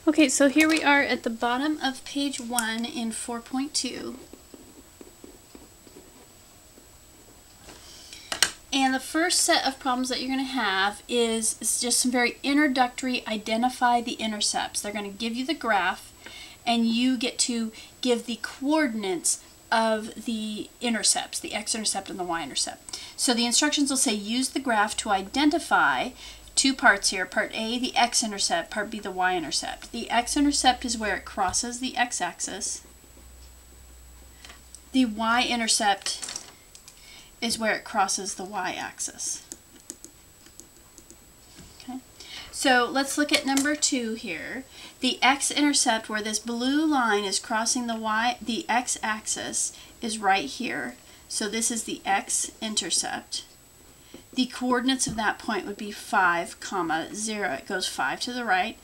Okay, so here we are at the bottom of page 1 in 4.2. And the first set of problems that you're going to have is just some very introductory identify the intercepts. They're going to give you the graph, and you get to give the coordinates of the intercepts, the x-intercept and the y-intercept. So the instructions will say use the graph to identify two parts here. Part A, the x-intercept, part B, the y-intercept. The x-intercept is where it crosses the x-axis. The y-intercept is where it crosses the y-axis. Okay, so let's look at number 2 here. The x-intercept, where this blue line is crossing the x-axis, is right here. So this is the x-intercept. The coordinates of that point would be 5, 0. It goes 5 to the right,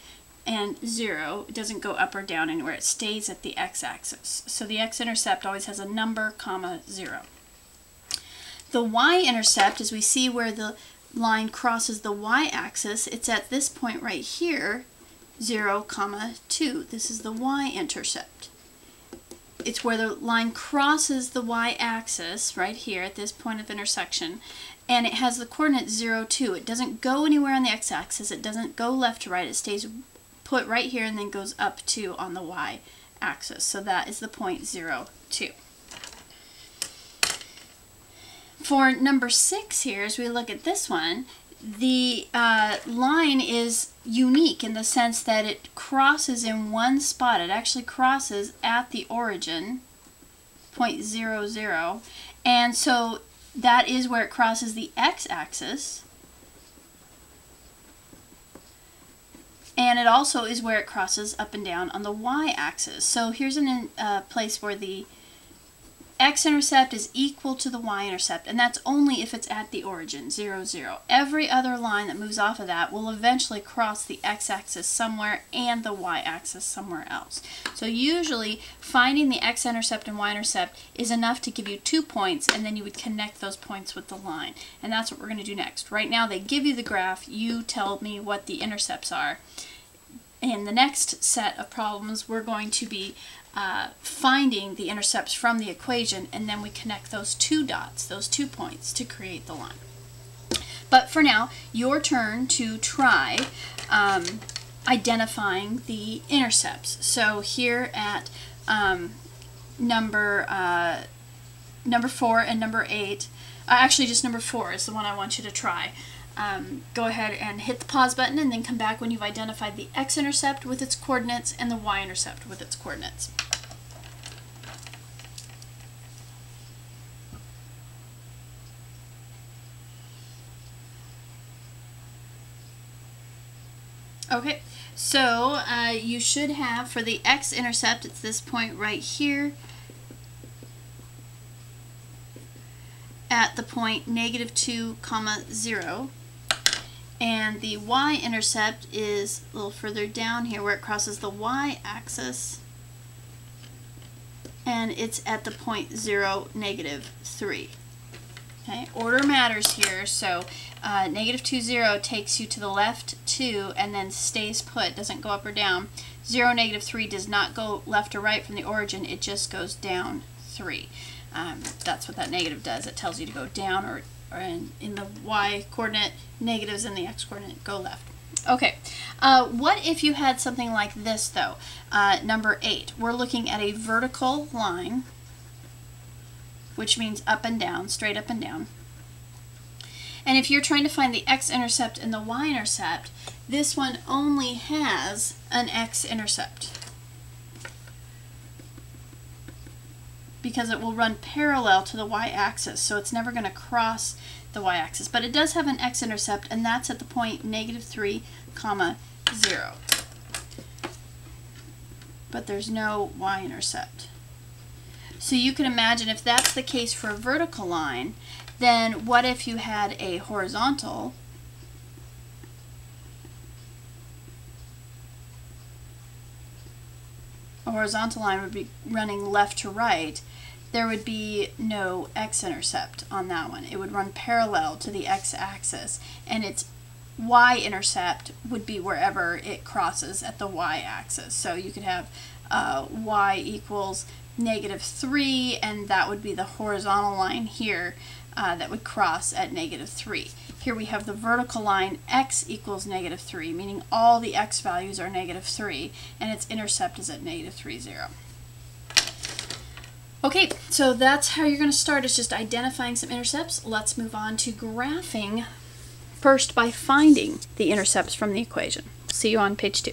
and 0. It doesn't go up or down anywhere. It stays at the x-axis. So the x-intercept always has a number, 0. The y-intercept, as we see where the line crosses the y-axis, it's at this point right here, 0, 2. This is the y-intercept. It's where the line crosses the y-axis right here at this point of intersection, and it has the coordinate 0, 2. It doesn't go anywhere on the x-axis. It doesn't go left to right. It stays put right here and then goes up 2 on the y-axis. So that is the point 0, 2. For number 6 here, as we look at this one, the line is unique in the sense that it crosses in one spot. It actually crosses at the origin, point 0, 0, and so that is where it crosses the x-axis, and it also is where it crosses up and down on the y-axis. So here's a place where the x-intercept is equal to the y-intercept, and that's only if it's at the origin, 0, 0. Every other line that moves off of that will eventually cross the x-axis somewhere and the y-axis somewhere else. So usually finding the x-intercept and y-intercept is enough to give you 2 points, and then you would connect those points with the line. And that's what we're going to do next. Right now they give you the graph, you tell me what the intercepts are. In the next set of problems we're going to be finding the intercepts from the equation, and then we connect those two dots, those 2 points, to create the line. But for now, your turn to try identifying the intercepts. So here at number 4 and number 8, actually just number 4 is the one I want you to try. Go ahead and hit the pause button and then come back when you've identified the x-intercept with its coordinates and the y-intercept with its coordinates. Okay, so you should have, for the x-intercept, it's this point right here at the point -2, 0. And the y-intercept is a little further down here where it crosses the y-axis, and it's at the point 0, -3. Okay, order matters here, so -2, 0 takes you to the left 2 and then stays put, doesn't go up or down. 0, -3 does not go left or right from the origin, it just goes down 3. That's what that negative does. It tells you to go down, or in the y-coordinate, negatives in the x-coordinate, go left. Okay, what if you had something like this though? Number 8, we're looking at a vertical line, which means up and down, straight up and down. And if you're trying to find the x-intercept and the y-intercept, this one only has an x-intercept, because it will run parallel to the y-axis, so it's never going to cross the y-axis. But it does have an x-intercept, and that's at the point -3, 0. But there's no y-intercept. So you can imagine if that's the case for a vertical line, then what if you had a horizontal line would be running left to right. There would be no x-intercept on that one. It would run parallel to the x-axis, and it's y-intercept would be wherever it crosses at the y-axis. So you could have y equals -3, and that would be the horizontal line here that would cross at -3. Here we have the vertical line x equals -3, meaning all the x values are -3, and its intercept is at -3, 0. Okay, so that's how you're going to start. It's just identifying some intercepts. Let's move on to graphing, first by finding the intercepts from the equation. See you on page 2.